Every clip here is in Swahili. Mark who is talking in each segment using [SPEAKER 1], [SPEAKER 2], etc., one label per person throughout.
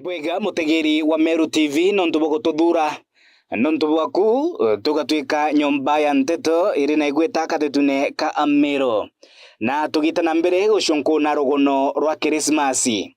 [SPEAKER 1] Bwega mutegeri wa Meru Tv nontu bogututhura nontu bwaku tugatwika nyomba ya nteto iri na igweta katetune ka Meru na tugitana mbere gucunkuna rugono rwa Krismasi.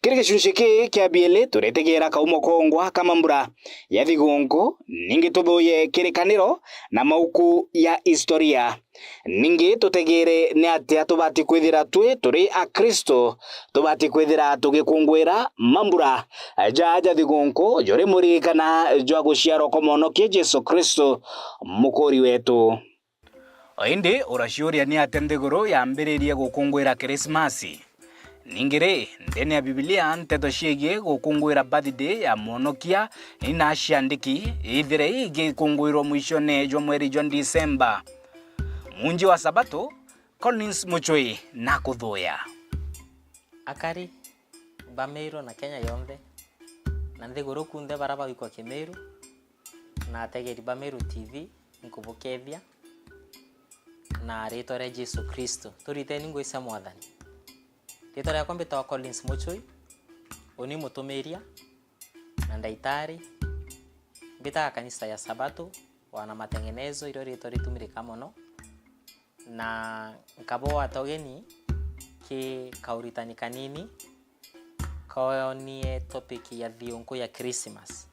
[SPEAKER 1] Kiri gicunci ki kia bieli turetegera kaumo kongwa kamambura ya thigungu ningi tuthuye kirikaniro na mauku ya historia ningi tutegere ni atia tubati kwithira turi a Kristo tubati kwithira tugikungwira mambura jaja thigungu jori murikana jwa guciarwo komonokia Jesu Kristo mukuri wetu. Oindi uraciuria ni atia nthiguru yambiririe gukungwira Krismasi. Ningire ndene ya Biblia nteto ciigie gukungwira birthday ya monokia ina ciandiki ithire igikungwirwo mwishone jwa mweri jwa Disemba. Munji wa Sabato Collins Muchoi na kuthuya
[SPEAKER 2] akari Meru na Kenya yonthe na nthiguru kunthe baraba wikwa Meru na ategeri Meru TV nkubukethia na rito ria Jesu Kristo turiteni ngwisa mwathani. Rito ria kwambita Collins Muchoi oni mutumiria na ndaitari mbita kanisa ya Sabato wana matengenezo iro rito ritumirika muno na nkabo atogeni ki kauritani kanini kaonie topic ya thiungu ya Christmas.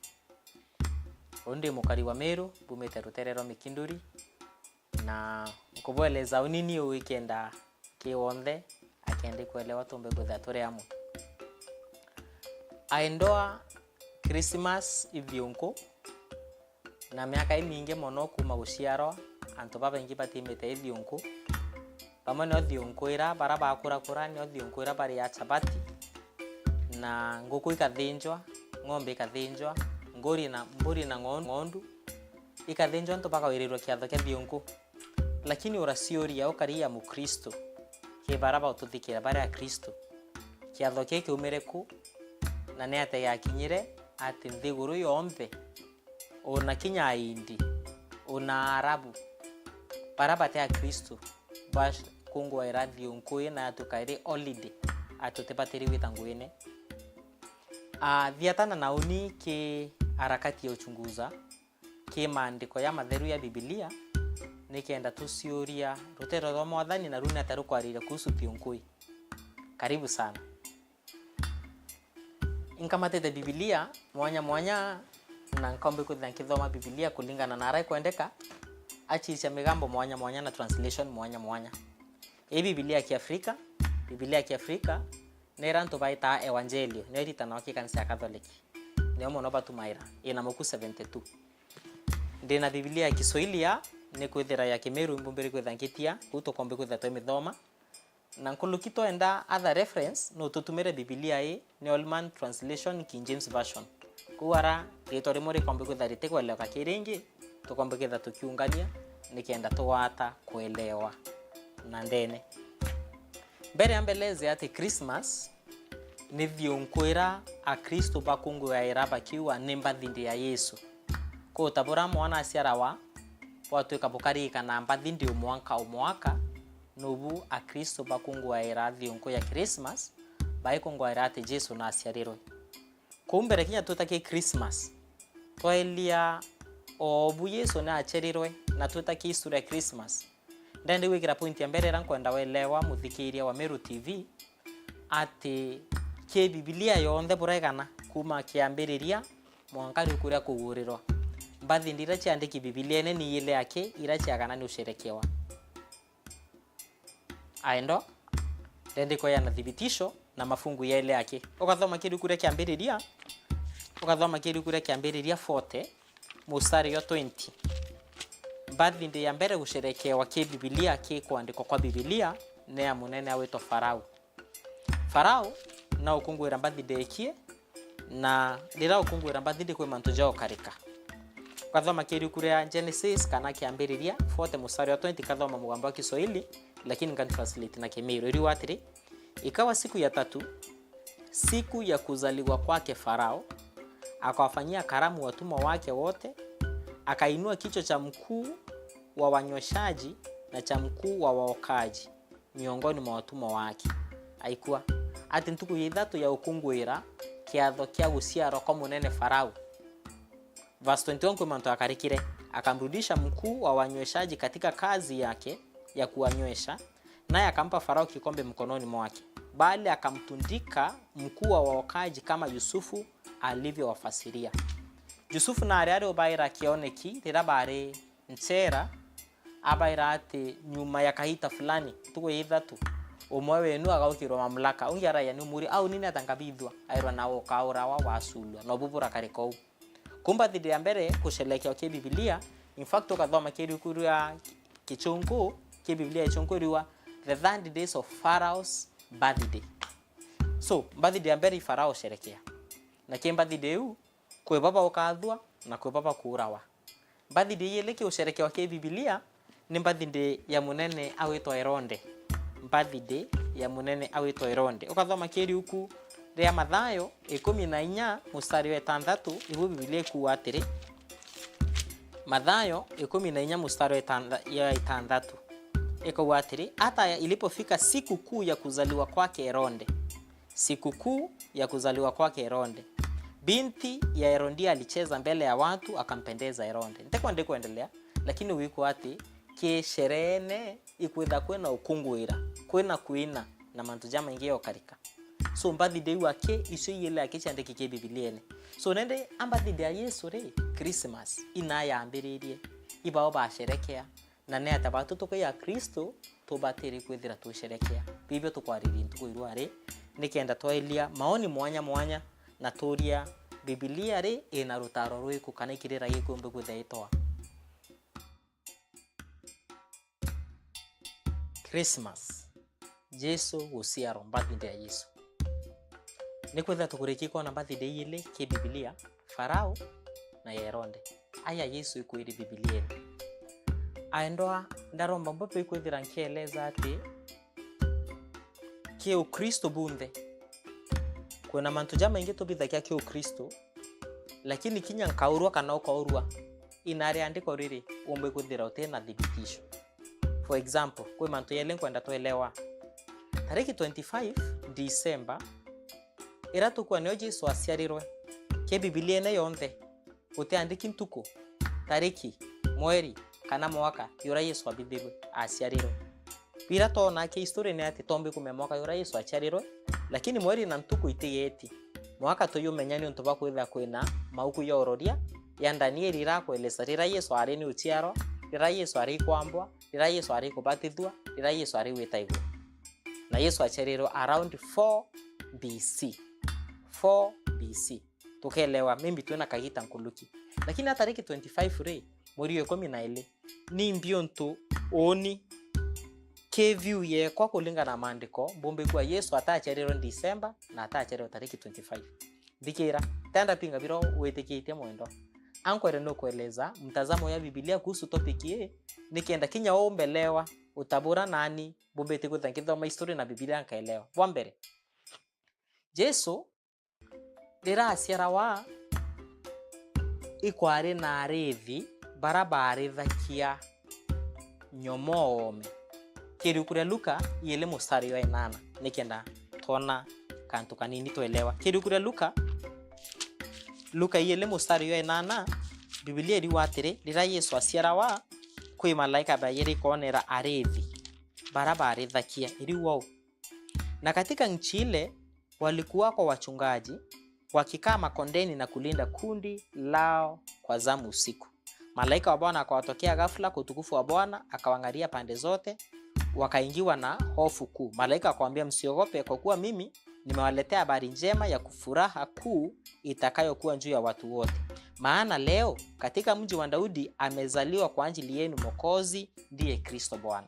[SPEAKER 2] Onde mukari wa Meru bumete ruterero mikinduri na nkuboeleza unini weekenda ki wonde akende kuelewa tumbe kutha turi amu aendoa Christmas ithiungu na miaka imingi mono kuma guciarwa antu baba ingi batimete ithiungu pamwe no thiungu ira baraba akura no thiungu ira bari ya chabati na nguku ikathinjwa ng'ombe ikathinjwa mburi na ng'ondu ikathinjwa antu bakawirirwa kiatho kia thiungu lakini uracioria ukaria mu Kristo ke baraba ututhikira bare ya Kristo kiatho kia kiumereku na ne ate yakinyire ati nthiguru yonthe ona kinya indi ona arabu baraba ya Kristo bash kungwa ira thiungu na tukaire holiday atutepatiri witangwine thiatana na uni ki harakati ya uchunguza ki maandiko ya matheru ya Biblia nikienda tucioria rutero rwa mwathani na runa tarukwarire kuhusu thiungu. Karibu sana. Inkamatete Biblia mwanya na nkombe kuthoma Biblia kulingana na arai kuendeka achicha migambo mwanya na translation mwanya. Biblia ya Kiafrika nera nto baita evangelio nerita na kanisa ya Katoliki ndio mono batumaira ina moku 72. Ndina Biblia ya Kiswahili ya ne kwethera ya Kimeru mbumbere kwethangitia utokombe kwetha mithoma na nkulukito enda other reference no tutumire Biblia ne Allman translation King James version kuara ritori muri kombe kwetharite kwelewa kiringi tukombe kwetha tukiungania nikienda tuwata kuelewa na ndene mbere ambeleze ati Christmas ni thiunkwira a Kristo bakungwa iraba kiwa nemba thindi ya Yesu ko tabura mwana aciarawa watu kabukari kana mbathindi umwaka nubu a Kristo bakungwa ira thiunku ya Christmas baikungwa ira ati Jesu na aciarirwe kumbere kinya tutaki Christmas toelia obu Yesu na aciarirwe na tutaki historia ya Christmas ndende wikira point ya mbere rankwenda welewa muthikiria wa Meru TV ati ke Biblia yonthe buregana kuma kiambiriria mwankari kuria kugurirwa mbathi ndira ciandiki Biblia ni ile yake ira ciagana ni usherekewa aendo ndendiko ya thibitisho na mafungu ya ile yake ukathoma kiru kuria kiambiriria 40 mustari ya 20 mbathi ndi ya mbere gusherekewa ki Biblia ki kuandikwa kwa Biblia ne ya munene awetwa Farao na ukungwira mbathi ndekie na ndira ukungwira mbathi ndi kwe mantu jao karika kathoma kiru kuria Genesis kana kiambiriria 40 mustari wa 20 kathoma mugambo wa Kiswahili lakini ngan translate na Kimeru iriwatiri ikawa siku ya 3 siku ya kuzaliwa kwake Farao akawafanyia karamu watumwa wake wote akainua kichwa cha mkuu wa wanyweshaji na cha mkuu wa waokaji miongoni mwa watumwa wake. Haikuwa ati ntuku ya ithatu ya ukungwira kiatho kia guciarwo kwa munene Farao. Verse 21 kwa manto akarikire, akamrudisha mkuu wa wanyweshaji katika kazi yake ya kuwanywesha, naye akampa Farao kikombe mkononi mwake, bali akamtundika mkuu wa waokaji kama Yusufu alivyowafasiria. Yusufu na ariari obaira kioneki rirabare ntera abaira ati nyuma ya kahita fulani tuko ithatu umwe wenu agaukirwa mamlaka ungiara ya numuri au nini atangabithwa airwa nawo kaurawa wasulwa no bubura kariko kumba thidi ya mbere kushelekea kwa Biblia. In fact ukathoma kiri kuria kichungu ki Biblia ichunguriwa the 30 days of Pharaoh's birthday. So birthday ya mbere Farao sherekea na kimba birthday u kwe baba ukathwa na kwe baba kuurawa. Birthday ile ki usherekea kwa Biblia ni birthday ya munene awitwa Herode. Birthday ya munene awitwa Herode. Ukathoma kiri huku ria Mathayo 14 mstari wa 6 ibu Biblia kuwa atiri. Mathayo 14 mstari wa 6 iko atiri, hata ilipofika siku kuu ya kuzaliwa kwake Herode. Siku kuu ya kuzaliwa kwake Herode, binti ya Herodia alicheza mbele ya watu akampendeza Herode. Nitakwenda kuendelea, lakini wiko ati ke sherene ikwitha kwena ukungwira kwena kuina na mantu jama ingeo karika. So birthday wake iso yele akichandike ke Biblia ne. So nende birthday ya Yesu re Christmas inaya ambiririe ibao ba sherekea na ne atabatu to ya Kristo to bateri kwithira to sherekea. Biblia to kwariri ntuko irware nikenda toelia maoni mwanya na toria Biblia re ina rutaro rwiku kana ikirira yikombe kuthaitoa. Christmas Yesu guciarwo birthday ya Yesu nikwetha tukurikiko na birthday ile ki Biblia Farao na Herode aya Yesu ikuiri Biblia aendoa ndaromba mbope ikwithira nkieleza ati ki Ukristo bunde kuna mantu jama ingeto bithakia ki Ukristo lakini kinya nkaurwa kana ukaurwa inari andiko riri ombe kuthira utena thibitisho. For example, kwa mantu yele kwenda toelewa tariki 25 December iratu kwa neo Yesu asiarirwe ke Biblia ne yonthe uteandiki ntuko tariki mweri kana mwaka yura Yesu abithirwe asiarirwe pira tona ke history ne ati tombe kumemwaka yura Yesu achiarirwe lakini mweri na ntuko itigeti mwaka toyumenyani untu bakwitha kwina mauku ya ororia ya Danieli rako elesarira Yesu areni uchiaro rira Yesu ari kwambwa rira Yesu ari kubatithwa rira Yesu ari wetaigwa na Yesu achiarirwe around 4 BC tukelewa mimi tuena kagita nkuluki lakini hata tariki 25 re muri 12 ni mbionto oni keview ye kwa kulinga na maandiko bombe kwa Yesu ataachiarirwe December na ataachiarirwe tariki 25 dikira tanda pinga biro wetekite mwendo ankwere no kueleza mtazamo ya Biblia kuhusu topic hii nikienda kinya ombelewa utabura nani bombe tekuthankitha ma history na Biblia nkaelewa wambere Yesu dira asiara wa ikware na arethi barabare thakia nyomome kiri kuria Luka yele mustari wa 8 nikenda tona kantu kanini toelewa kiri kuria Luka yele mustari wa 8 Biblia iri watire rira Yesu asiara wa kwi malaika bayeri konera arethi barabare thakia iri wao na katika nchi ile walikuwa kwa wachungaji wakikaa makondeni na kulinda kundi lao kwa zamu usiku. Malaika wa Bwana akawatokea ghafla kwa utukufu wa Bwana akawangalia pande zote wakaingiwa na hofu kuu. Malaika akamwambia msiogope kwa kuwa mimi nimewaletea habari njema ya kufuraha kuu itakayokuwa juu ya watu wote. Maana leo katika mji wa Daudi amezaliwa kwa ajili yenu Mwokozi ndiye Kristo Bwana.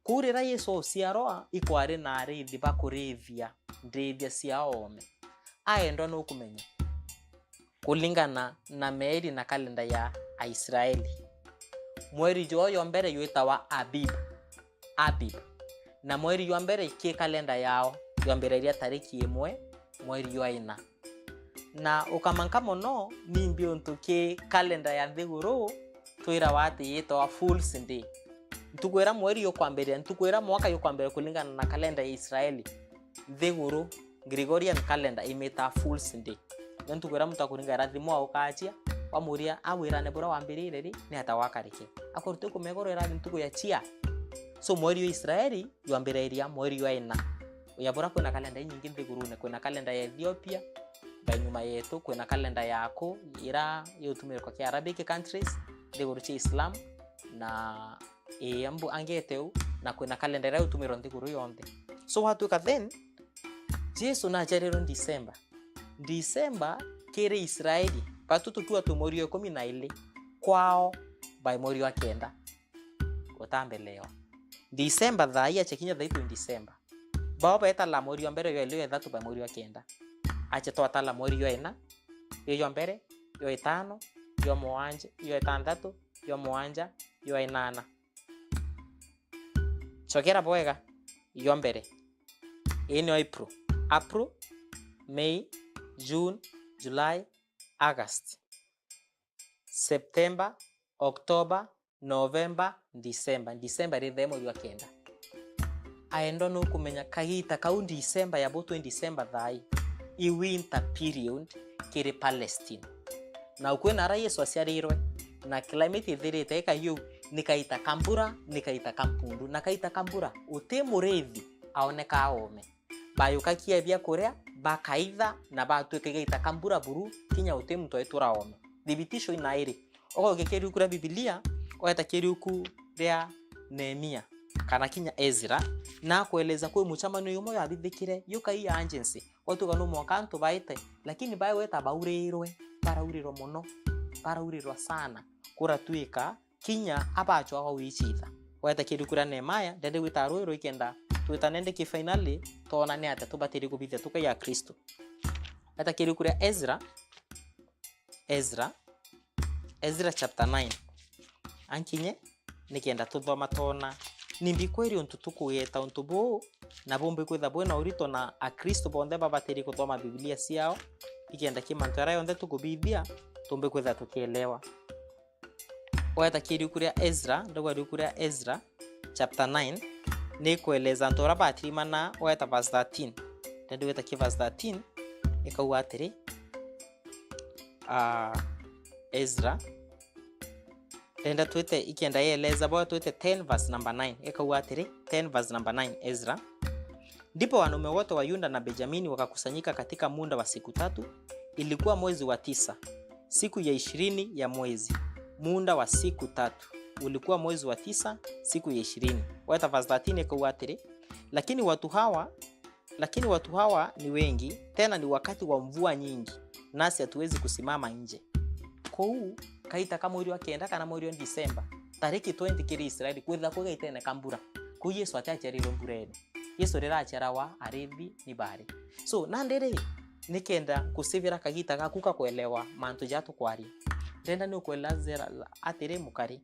[SPEAKER 2] Kurira Yesu usiaroa ikware na arethi bakurithia ndithia ciaome aendo no kumenya kulingana na meri na kalenda ya Israeli mweri joyo mbere yuitawa Abib na mweri yo mbere ki kalenda yao yo mbere ya tariki 1 mweri yo 4 na ukamanka mono ni mbionto ki kalenda ya thiguru twira wati yitwa Fool's Day ntukwera mweri yo kwambere ntukwera mwaka yo kwambere kulingana na kalenda ya Israeli thiguru Gregorian calendar imeta Fool's Day. Nontu kwera mtu akuringa rathimo au kaachia wamuria awirane bora wambirire ri ni atawakarike akorute kumegoro irathi ntuko ya chia. So mweri wa Israeli yuambiriria mweri wa ina uyabora kwena kalenda nyingi nthigurune kwena kalenda ya Ethiopia banyuma yetu kwena kalenda yako ira yotumire kwa Arabic countries nthiguru cha Islam na ambu angeteu na kwena kalenda ira yotumire nthiguru yonde. So watu ka then Jesu na jarero December kere Israeli patutu tuwa tumori wa 12 kwao by mweri wa kenda utambelewa December thaia chekinya thaitu December baba eta la mweri wa mbere yo leo thatu by mweri wa kenda ache to atala mweri wa ina yo mbere yo itano yo muanje yo itandatu yo muanja yo inana chokera boega yo mbere ino April, May, June, July, August, September, October, November, December. December ri themo ywa kenda. Aendo no kumenya kagita kau December ya boto in December thai. I winter period kiri Palestine. Na ukwena ara Yesu asiarirwe na climate ithirite eka yu nikaita kambura, nikaita kampundu, nakaita kambura utemurethi aoneka aome. Bayuka kievya korea bakaitha na batuekegeita kambura buru kinya utemu toetura ome. Thibitisho inairi oko gekeri ukura Biblia oeta keri uku ria Nehemia kana kinya Ezra na kueleza kwa muchamano yumo ya bithikire yuka iya agency watu kanu mwakanto baite lakini bae weta baurirwe baraurirwa muno baraurirwa sana kura tuika kinya abacho aho wichitha weta keri ukura Nehemia ndende witarwiro ikenda tuitanende ki finally tona ne ata tubatiri kubithia tuka ya Kristo ata kiri kuri Ezra chapter 9 ankinye nikienda tuthoma tona nimbi kweri ontu tukuyeta ontu bo na bombe kwetha bwena urito na a Kristo bonde babatiri kuthoma Biblia ciao ikienda kimantara yonde tukubithia tumbe kwetha tukielewa weta kiri kuri Ezra ndogwa kuri Ezra chapter 9 ni kueleza ntora batimana weta verse 13 tendo weta ki verse 13 ikawa atiri Ezra tenda twete ikienda yeleza bo twete 10 verse number 9 ikawa atiri 10 verse number 9 Ezra. Ndipo wanaume wote wa Yuda na Benjamini wakakusanyika katika muda wa siku 3. Ilikuwa mwezi wa 9 siku ya 20 ya mwezi. Muda wa siku 3 ulikuwa mwezi wa 9 siku ya 20. Weta verse 13 ikawa atiri lakini watu hawa ni wengi tena ni wakati wa mvua nyingi nasi hatuwezi kusimama nje. Kwa huu kaita kama mwezi wa kenda kana mwezi wa December tariki 20 kiri Israeli kwetha kwa itene kambura ku Yesu atachariro mburene Yesu rera acharawa arithi ni bari. So nandere nikenda kusivira kagita gakuka kuelewa mantu jatu kwari ndenda ni kuelazera atire mukari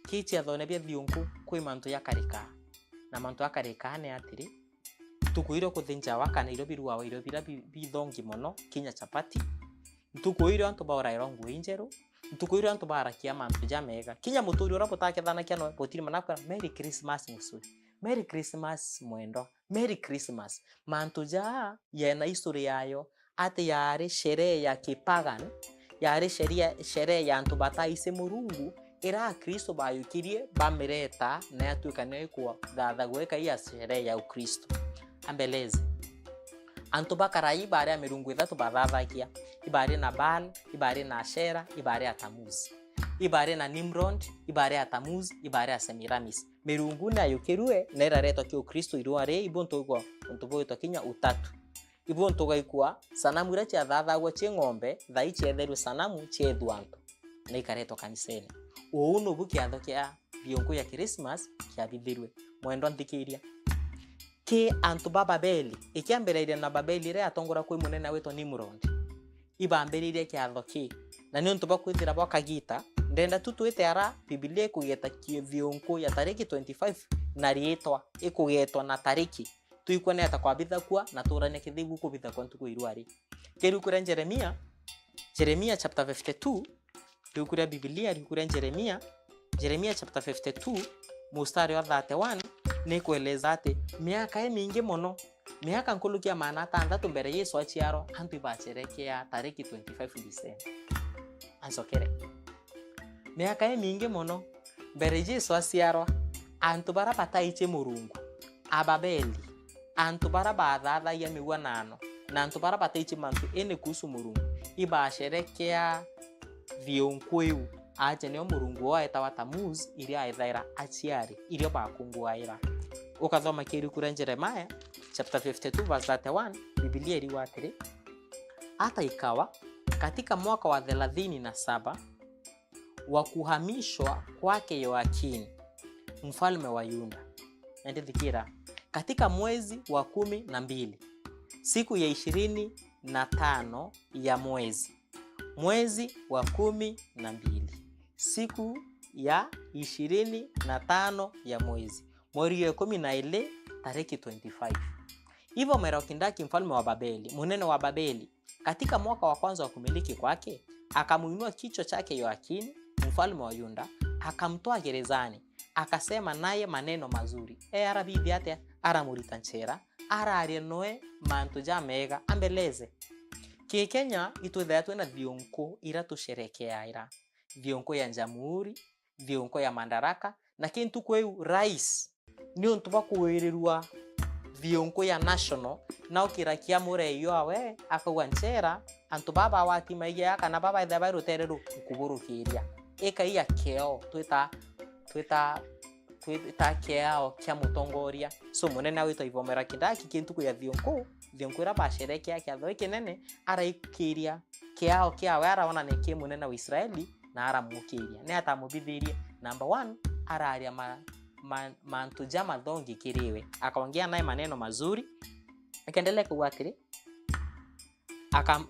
[SPEAKER 2] kichi athone bia thiunku kwi mantu ya karika na mantu ya karika ne atiri tukuiro kuthinja waka na irobi ruwa irobira bithongi mono kinya chapati tukuiro antu baura irongu injero tukuiro antu barakia mantu jamega kinya muturi ora potake thana kiano potiri manaka Merry Christmas musuri Merry Christmas mwendo Merry Christmas mantu ja yena historia yayo ate yare sherehe ya kipagan yare sherehe ya antu bataise murungu era Kristo bayukirie bamereta na atuikane kwa datha gweka iya sherehe ya Ukristo ambeleze antu bakarai bare amirungu ithatu bathathakia ibare na Baal ibare na Ashera ibare ya Tamuz ibare na Nimrod ibare ya Tamuz ibare ya Semiramis mirungu na yukirue na irareto ki Ukristo iruare ibonto kwa ontobo itokinya utatu ibonto gaikwa sanamu ira cha thathagwa che ng'ombe thaiche theru sanamu che thwanto na ikareto kaniseni uno buki athokia biongo ya Christmas kia bithirwe mwendo ntikiria ke antu Babeli ikiambere na Babeli ire atongora kwi munene wetwa Nimrod ibamberirie kiathoki na ni ontu bakwithira bakagita ndenda tutuite ara Biblia kugeta kiviongo ya tariki 25 na rietwa ikugetwa na tariki tuikoneta kwa bithakwa na turane kithigu kubitha kwa ntuko irwari keru kura Jeremia chapter 52 tukura Biblia tukura Jeremia chapter 52 mustari wa 31 ni kueleza ati miaka mingi mono miaka nkulukia maana tandatu mbere Yesu achiaro antu ibacherekea tariki 25 December ansokere miaka mingi mono mbere Yesu achiaro antu bara pataiche murungu ababeli antu bara baadha ya miwanano na antu bara pataiche mantu ene kuhusu murungu ibasherekea vionkweu aje ne murungu wa eta watamuz ili aithaira achiari ili bakungu aira ukathoma kiri kura Jeremiah chapter 52 verse 31 Biblia iliwatiri hata ikawa katika mwaka wa 37 wa kuhamishwa kwake Yoakini mfalme wa Yuda ndithikira katika mwezi wa 12 siku ya 25 ya mwezi wa 12 siku ya 25 ya mwezi ya 12 tariki 25 hivyo Merokindaki mfalme wa Babeli munene wa Babeli katika mwaka wa kwanza wa kumiliki kwake akamuinua kichwa chake Yoakini mfalme wa Yuda akamtoa gerezani akasema naye maneno mazuri arabithi ate aramuritanchera ararienoe mantu jamega ambeleze Kenya ituthe na vionko ira tusherekea ira vionko ya jamhuri vionko ya mandaraka na kintu kweu rais ni untu bakuwerirwa vionko ya national na ukirakia mureyo awe akagwanchera antu baba wati maiya kana baba itha rutereru kuburukiria eka iya keo twita keo kya mutongoria so munene wito ivomera kidaki kintu ku ya vionko ira basherekea kya thoi kinene araikiria keo kya wara ona neke munene wa Israeli na aramukiria ne atamubithirie number 1 araria mantu jama dhongi kiriwe akaongea naye maneno mazuri akaendelea kuwatiri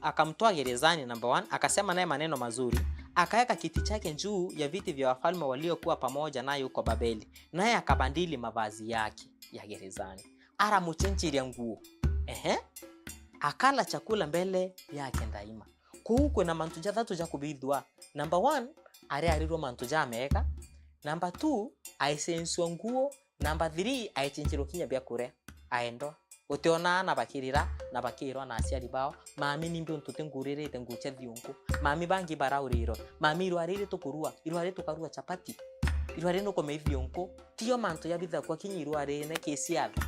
[SPEAKER 2] akamtoa gerezani number 1 akasema naye maneno mazuri akaweka kiti chake juu ya viti vya wafalme waliokuwa pamoja naye huko Babeli naye akabandili mavazi yake ya gerezani aramuchenchiria nguo akala chakula mbele yake daima kuukwe na mantu jathatu ja kubidwa number 1 ariarirwo mantu jameka number 2 aisenswa nguo number 3 aichinchiro kinya bya kure aendo uteona na bakirira na bakirwa na aciari bao mami nimbe untuti ngurerete nguche thiongo mami bangi barauriro mami irwarire tukurua irware tukarua chapati irware no kome thiongo tio mantu ya bitha kwa kinya irware ne kesiatha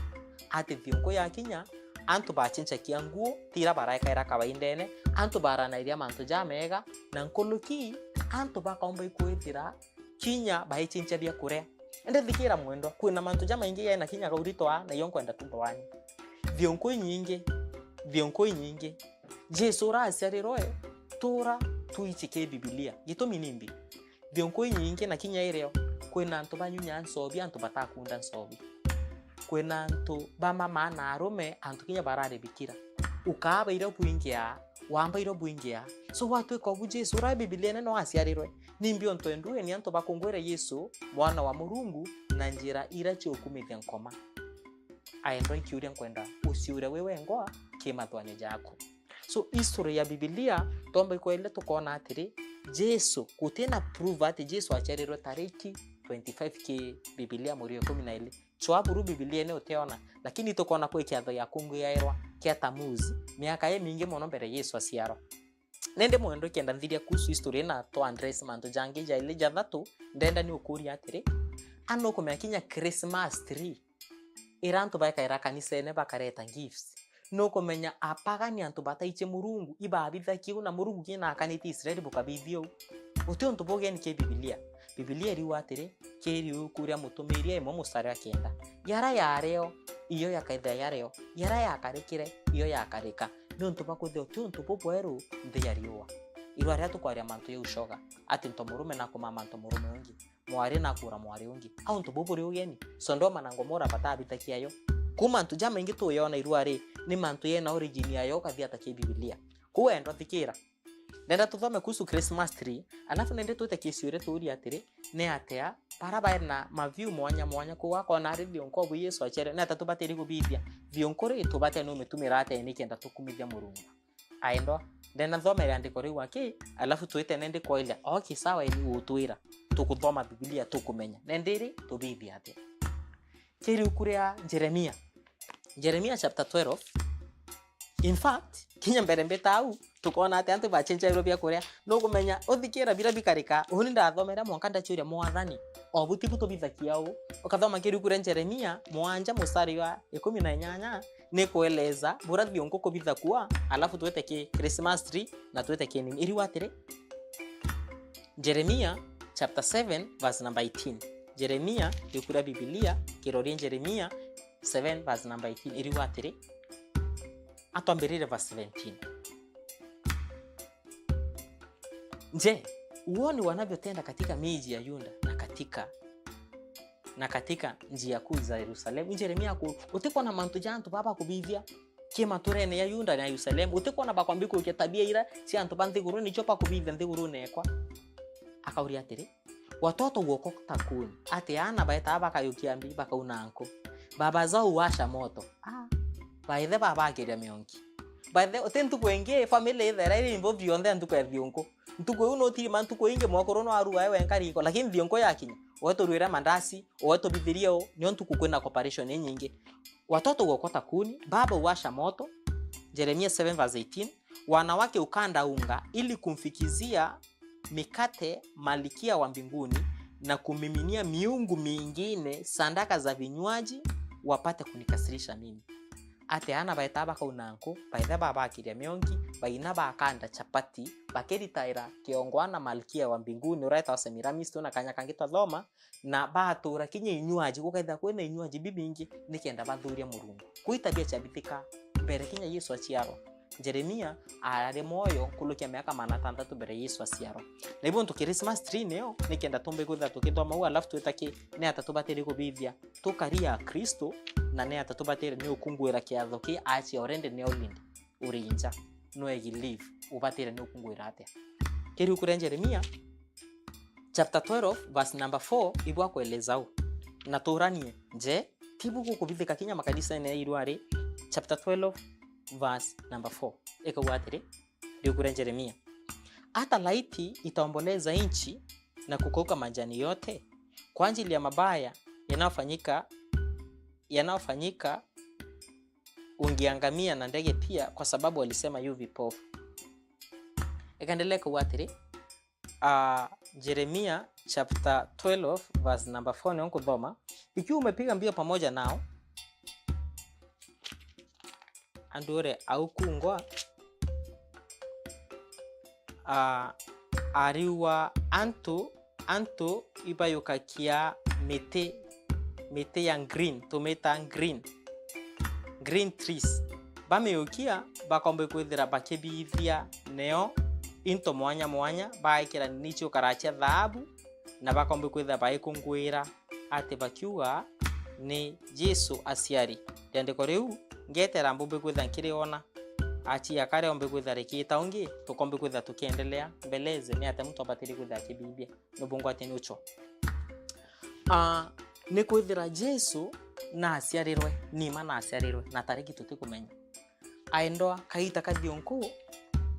[SPEAKER 2] ate thiongo ya kinya antu bachincha kia nguo tira baraika ira kawaindene antu barana iria mantu jamega na nkoluki antu bakaomba ikuithira kinya baichincha bya kure ende thikira mwendo kuna mantu jama ingi ya na kinya gauritoa na yonkwenda tumbawani vionko nyingi Jesu rasiariroe tura tuichike Biblia gitumi nimbi vionko nyingi na kinya ireo kwena antu banyunya nsobi antu batakunda nsobi kwena antu bamama na arume antu kinya barare bikira ukaba iro buingia wamba iro buingia so watu ko bu Jesu ra Biblia no asiariroe nimbi onto endue ni antu bakongwere Yesu mwana wa Murungu na njira ira chokumithia nkoma aendo ikiuria kwenda usiure wewe ngoa kimathwane jako so history ya Biblia tomba iko ile tukona atiri Jesu kutena prove ati Jesu acharirwe tariki 25 Biblia muri 12 chwaburu Biblia ne uteona lakini tukona kwa kiatho ya kungu yairwa kia tamuzi miaka ye mingi mono mbere Yesu asiaro nende mwendo kienda ndhiria kuhusu history na to Andres manto jangi ja ile jathatu ndenda ni ukuri atiri ano kumekinya Christmas tree irantu baika ira kanisene bakareta gifts no komenya apagani antu bataiche Murungu ibabitha kiu na Murungu kina akaniti Israeli bukabithio utio ntu bogeni ke Biblia riwatire keri ukuria mutumiria imo musara kenda yara yareo iyo yakaitha yareo yara yakarekire iyo yakareka no ntu bakuthe utio ntu bobweru ndiyariwa irware tukwaria mantu yushoga ati nto murume na kuma mantu murume ungi mwari na kura mwari ungi au ntu boburi ugeni sondoma na ngomora batabitakia yo kuma ntu jama ingi tu yona irware ni mantu yena origin yayo kathia take Biblia kuendo thikira nenda tuthome kuhusu Christmas tree alafu nende tuite kisiure turi atiri ne atea paraba na maview mwanya kuwa kona radio nko Yesu achere na tatubateri kubithia vionkore tubate no metumira ate ni kenda tukumithia Murungu aendo ndena thomera andiko riu aki alafu tuite nende kwa ile okay sawa ni utwira tukuthoma Biblia tukumenya nendiri tubithia ate kiri ukuria Jeremia chapter 12. In fact, kinya mbere mbetau tukona ati antu bachenja Europia Korea no kumenya uthikira bira bikarika uhuni ndathomera mwanka ndachuria mwathani obuti buto bithakiao ukathoma kiri kure Jeremia mwanja mustari wa 18 ni kueleza burathi onko bithakua alafu tuwete ki Christmas tree na tuwete ki nini iri watire. Jeremia chapter 7 verse number 18. Jeremia yukura Biblia kirori Jeremia 7 verse number 18 iri watire. Atuambirire verse 17. Je, uone wanavyotenda katika miji ya Yuda na katika njia kuu za Yerusalemu. Jeremia ku utikwa na mantu jantu baba kubivia kima turene ya Yuda na Yerusalemu utikwa na bakwambiko uketabia ira si antu banthiguru ni chopa kubivia nthiguru nekwa. Akauri atiri watoto woko takuni ati ana baita bakayukiambi bakaunanko baba zao washa moto baithe baba akiria mionki baithe otentu kwenge family ithera iri involved yonde antu kwa thionko ntuko uno tiri mantu ko inge mwakoro no aru ayo enkariko lakini thionko yakinya weto ruira mandasi weto bithiria o ni ontu kukwena cooperation nyingi watoto wokota kuni baba washa moto. Jeremia 7 verse 18. Wanawake ukanda unga ili kumfikizia mikate malikia wa mbinguni na kumiminia miungu mingine sandaka za vinywaji wapate kunikasirisha mimi. Ate ana baita baka unanko baitha baba akiria mionki baina bakanda chapati bakeritaira kiongwana malkia wa mbinguni uraita Semiramis tuna kanya kangita thoma na batura kinye inywaji gukaitha kwena inywaji bibingi nikenda bathuria murungu kuitabia chabitika mbere kinya Yesu aciaro. Jeremia arare moyo kulukia miaka 6 mbere Yesu aciaro na hivyo ntu Christmas tree neo nikenda tumbe kutha tukithoma u alafu twetaki ne atatubatiri kubithia tukaria Kristo na ne atatubatiri ni ukungwira kiatho ki achi orende ne olindi urinja no egilive ubatire ni ukungwira ate kiri kure Jeremia chapter 12 verse number 4 ibwa kueleza u na turanie je tibu kukubithika kinya makanisa ne irwari chapter 12 verse number 4 eka watire kure Jeremia hata laiti itaomboleza inchi na kukauka majani yote kwa ajili ya mabaya yanayofanyika ungiangamia na ndege pia kwa sababu walisema yu vipofu. Ekaendelea kuwatiri Jeremia chapter 12 verse number 4 ni onko dhoma ikiwa umepiga mbio pamoja nao andure au kungwa ariwa anto ibayukakia mete yang green tometa green trees bameukia bakombe kwithira bakebithia neo into mwanya baikira nicho karacha dhahabu na bakombe kwithira baikungwira ate bakiuga ni Yesu aciari ndendeko riu ngetera mbumbe kwithira nkiriona achi yakare ombe kwithira rekita ongi tukombe kwithira tukiendelea mbeleze ni ate mtu abatiri kwithira kibibia nobongo ateni ucho ni kwithira Yesu na aciarirwe ni mana aciarirwe na tariki tutikumenya aendoa kaita kathionku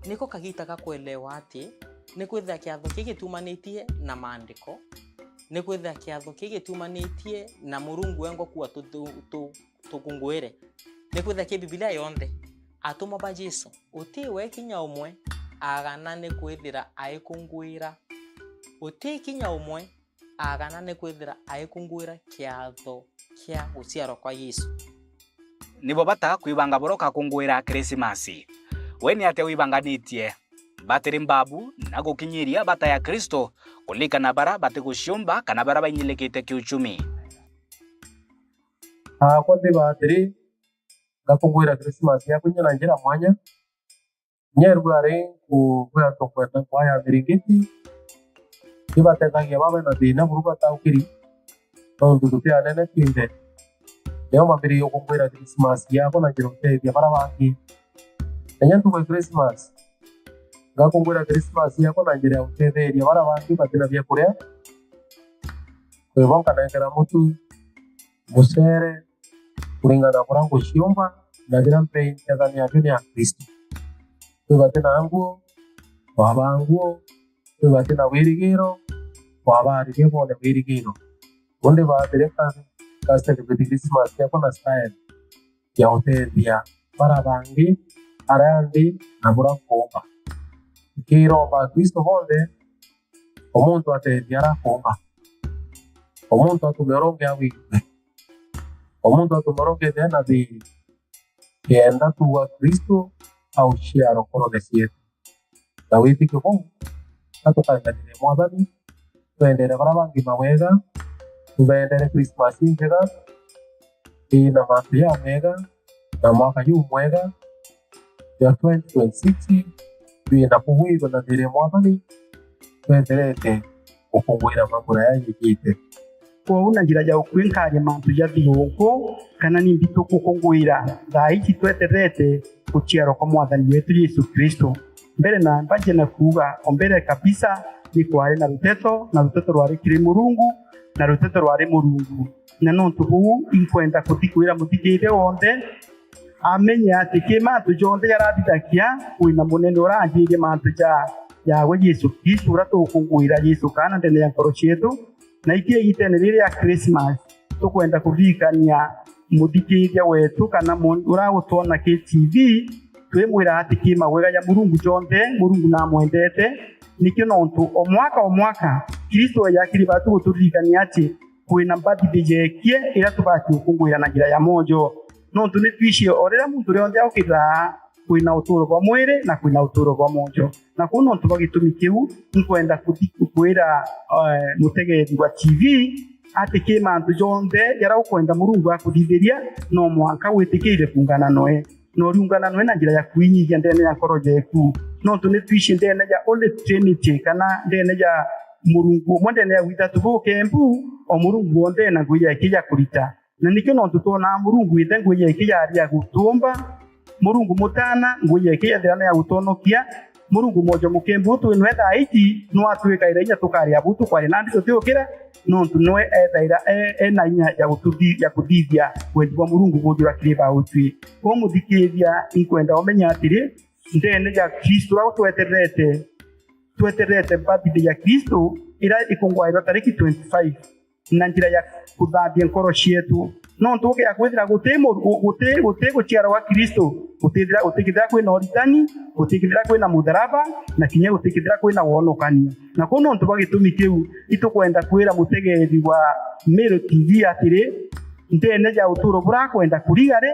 [SPEAKER 2] niko kagita kakuelewa ati ni kwithira kiatho kigitumanĩtie na maandiko ni kwithira kiatho kigitumanĩtie na Murungu wengo kuwa tukungwire ni kwithira ki Biblia yonde atuma ba Yesu utiwe kinya umwe agana ni kwithira aikungwira uti kinya umwe agana ni kwithira aikungwira kiatho kia uciaro kwa Yesu
[SPEAKER 1] nibo bata kwibanga boroka kungwira Christmas weni ate wibanganitie batiri mbabu na gukinyiria bata ya Kristo kulika na bara bate gushumba kana bara banyilekete kiuchumi
[SPEAKER 3] kwa ndi batiri gakungwira Christmas ya kunyana njira mwanya nyerugare ku kwa tokweta kwa ya birigiti ibatetangia babe na dina buruka taukiri tondu tupia nene kinde leo mabiri yo kungwira Christmas ya kona jirote ya bara bangi enyantu kwa Christmas gakungwira Christmas ya kona njira utebe ya bara bangi batina bya kuria kwa bonka na ngara mutu musere kulingana kurango shiomba na jira mpe ndani ya dunia ya Kristo kwa batina anguo wabanguo kwa batina wirigiro wabari kebo ne wirigiro onde ba direka kasta ke Christmas ya kona style ya utethia barabangi arandi na bura kumba kiromba Kristo bonde omuntu atethia arakumba omuntu atumeronge awikwe omuntu atumeronge tena thiri kenda tuwa Kristo au shiaro korone sietu na witike kuu atukanganire mwathani twendere barabangi mawega tubendere Christmas njega ina mantu ya mega na mwaka yu mwega ya 2026 tuina kuwirwa na thire mwathani twenderete gukungwira mambura ya yigite
[SPEAKER 4] kwa na njira ya ukwinkanya mantu ya thigũkũ kana ni mbitu gukungwira thaa ici tweterete guciarwo kwa mwathani wetu Yesu Kristo mbere na mbaje na kuga ombere kabisa ni kwari na ruteto rwari kiri Murungu na ruteto rwari Murungu na nontu huu inkwenda kuthikwira muthikire wonde amenye ati kimantu jonde yarabithakia wina munene urangirie mantu yawe Yesu Kristo uratũkũngũĩra Yesu kana ndene ya ngoro cietu na ikie gitene rĩrĩa Christmas tukwenda kuririkania muthikiria wetu kana uragũtwona KTV twimwira ati kimawega ya Murungu jonde Murungu na mwendete nikio nontu o mwaka Kristo yakiri batu guturirikania ati kwina birthday yekie ira tubati gũkũngũĩra na njira ya mojo nontu ni twishie orera muntu rionde okira kwina uturo kwa mwire na kwina uturo kwa mojo na kuno ntu bagitumi kiu nkwenda kuthikuira mutegeri wa TV ati kimantu jonde yara ukwenda Murungu akuthitheria no mwanka witikire kungana noe no riungana noe na njira ya kuinyithia ndene ya ngoro yeku nontu ni twishie ndene ya Holy Trinity kana ndene ya Murungu mwendene ya witatu bukembu o Murungu wonde na nguya ikija kurita na nikyo nontu tona Murungu ite nguya ikija ya gutumba Murungu mutana nguya ikija ndana ya gutonokia Murungu mojo mukembu tu nwetha iti no atwika ira tukari abutu kwari nandi tutikira nontu noe ethaira ena inya ya kuthithia wendi wa Murungu gujura kiriba utwi ko muthikithia inkwenda omenya atiri ndene ya Kristo ra tweterete birthday ya Kristo ira ikungwairwo tariki 25 na njira ya kuthambia ngoro cietu nontu ukia kwithira gute guciarwo wa Kristo utikithira kwina oritani utikithira kwina mutharaba na kinya utikithira kwina wonokania na kuno nontu bagitumi kiu itukwenda kwira mutegeri wa Meru TV atiri ndene ya uturo burakwenda kurigare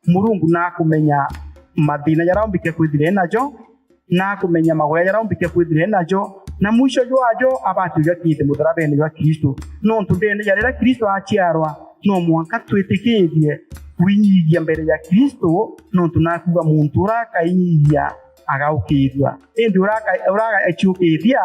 [SPEAKER 4] Murungu na kumenya mathina yaraumbike kwithire najo na kumenya magoya yaraumbike kwithire najo na mwisho jwajo abatu yakite mutharabeni wa Kristo nontu ndene yarira Kristo aciarwa no mwanka twitikirie winyithia mbere ya Kristo nontu nakuga muntu urakaiyia agaukithwa indi uragaciukithia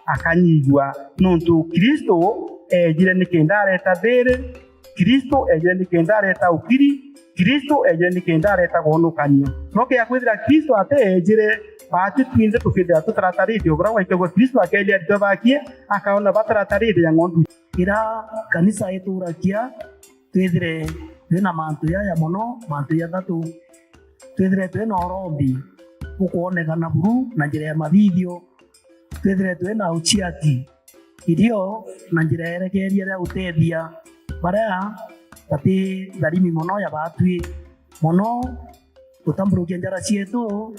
[SPEAKER 4] akanyithwa nontu Kristo ejire nikenda areta thiri Kristo ejire nikenda areta ukiri Kristo ejire nikenda areta gonukanio no kia kwithira Kristo ate ejire batu twinze tukithira tutaratarite ubura waikagwa Kristo akelia ritobakie akaona bataratarite ya ngondu
[SPEAKER 5] ira kanisa yetu urakia twithire twina mantu ya mono mantu ya thatu twithire twina orombi ukuonekana buru na njira ya mavideo twithire twina uchiati irio na njira erekeria ya utethia baria ati darimi mono ya batwi mono tutamburukia njara cietu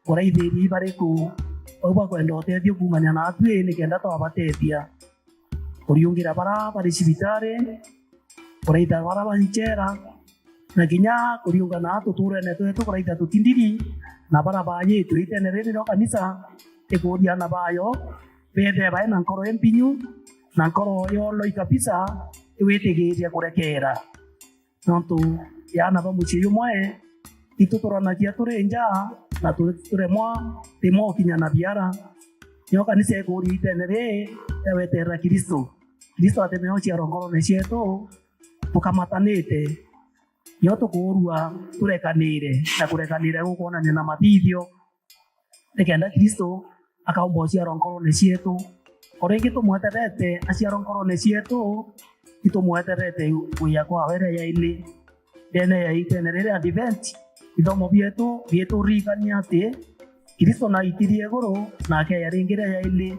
[SPEAKER 5] uraithiri bariku oba kwenda utethio kumanya na atwi nikenda twabatethia kuriungira bari cibitari kuraitha bara banchera na kinya kuriunga na tuturene twetu kuraitha tutindiri na bara baye tuitene riri no kanisa ikuria na bayo bede bae na nkoro empinyu na nkoro yolo ikapisa iwitigiria kurekera nontu yana bamuchi yumwe ituturana kia turenja na turemwa timo kinya na biara yo kanisa ikuria itenere ewetera Kristo atemeo ciaro ngoro ne cietu tukamatanite nyo tukurua turekanire na kurekanire gukonania na mathithio nikenda Kristo akaumba ciaro ngoro ne cietu orengi tumweterete aciaro ngoro ne cietu itumweterete kuya kwa were ya ile dene ya itenere advent ithomo bietu rigania ati Kristo na itirie goro na ke yaringira ya ile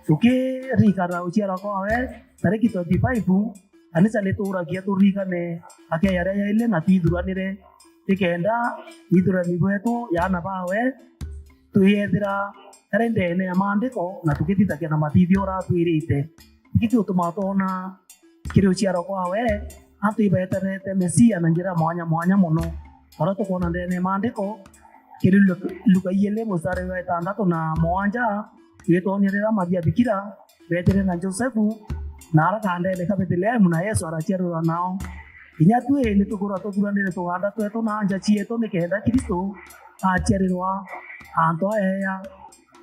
[SPEAKER 5] tuke rikara uciara kwawe tariki 25 kanisa letu uragia turikane ake yare ya ile na tidhuranire tikenda withurani bwetu yana bawe tuyethira ndene ya maandiko na tukitithagia na mathithio ratwirite ikitio tumatona kirio ciaro kwawe antu ibeterete mesia na njira mwanya muno ora tukona ndene maandiko kirio Luka 6:6 yetonyerera Maria bikira betere na Josefu na arakandele ka Bethlehemu na Yesu araciarwa nao inya twe ni tukura tuguranire tuganda twetu na anja cietu nikenda Kristo aciarirwa anto eya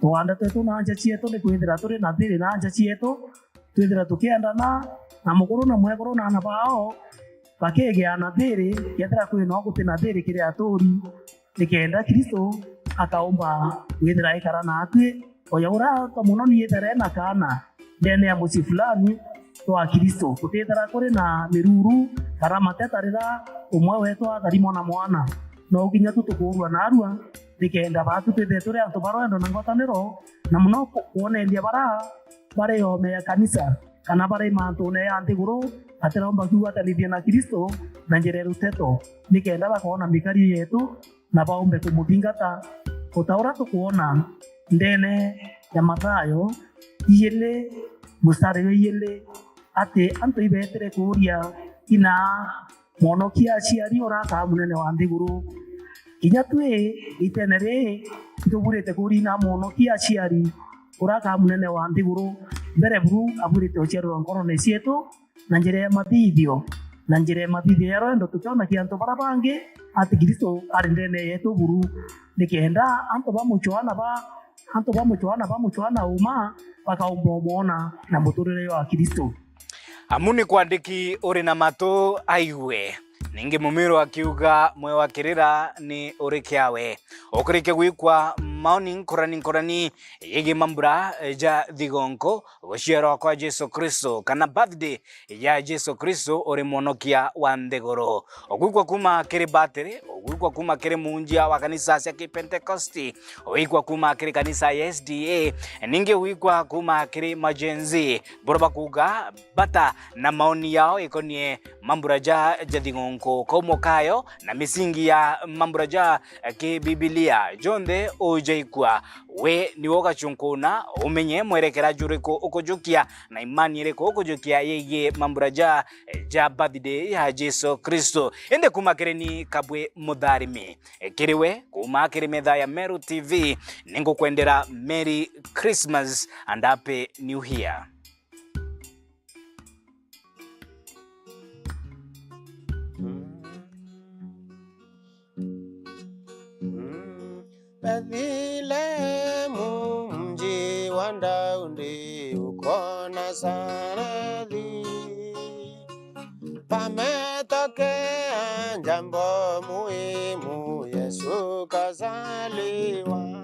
[SPEAKER 5] tuganda twetu na anja cietu ni kwithira turi na thiri na anja cietu twithira tukiendana na mukuru na mwekuru na ana bao bakegeana thiri yethira kwina gutina thiri kiri aturi nikenda Kristo akaomba withira ikara na atwe oyagura kamuno ni yetere na kana ndene ya muci fulani twa Kristo tutethera kuri na miruru kara matetarira umwe wetu atharimo na mwana no ginya tutukurwa na arua nikenda batu twethere antu barwendo na ngotaniro na muno kuonelia bare ome ya kanisa kana bare mantu ne antiguru ateromba kuwa talithia na Kristo na njere ruteto nikenda bakona mikari yetu na baombe kumudingata utaura tukuona ndene ya Mathayo 2:7 ati antu ibetere kuria ina monokia aciari oraka munene wa nthiguru kinya twe itenere tugurite kuri na monokia aciari oraka munene wa nthiguru mbere buru aburite ocerwa ngoro ne cietu na njire ya mathithio ya roendo tukiona kianto barabange ati Kristo ari ndene yetu buru nikenda anto bamuchwana uma bakaumomona na muturire wa Kristo
[SPEAKER 1] amuni kwandiki uri na matu aiwe ningi mumiro akiuga mwe wakirira ni uri kiawe okurike gwikwa maoni nkorani yigi mambura ja thigonko guciarwa kwa Jesu Kristo kana birthday ya Jesu Kristo uri monokia wa nthiguru ogwikwa kuma kiri battery ogwikwa kuma kiri munjia wa kanisa cia Pentecosti ogwikwa kuma kiri kanisa ya SDA ningi ogwikwa kuma kiri majenzi boroba kuga bata na maoni yao ikonie mambura ja thigonko komo kayo na misingi ya mambura ja Biblia jonde ojaikwa we ni woga chunkuna umenye mwerekera juriko ukojukia na imani iriko ukojukia yeye mambura ja birthday ya Jesu Kristo ende kumakere ni KABWI MUTHARIMI kiriwe kumakere medha ya Meru TV ningo kwendera Merry Christmas and Happy New Year.
[SPEAKER 6] Bethlehemu mji wa Daudi uko Nazareti, pametokea jambo muhimu, Yesu kazaliwa.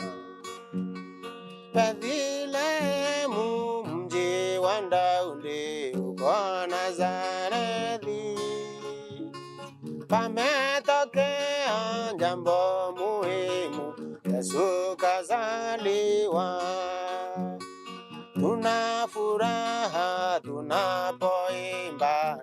[SPEAKER 6] Bethlehemu mji wa Daudi uko Nazareti, pametokea jambo muhimu, Yesu kazaliwa. Tuna furaha tunapoimba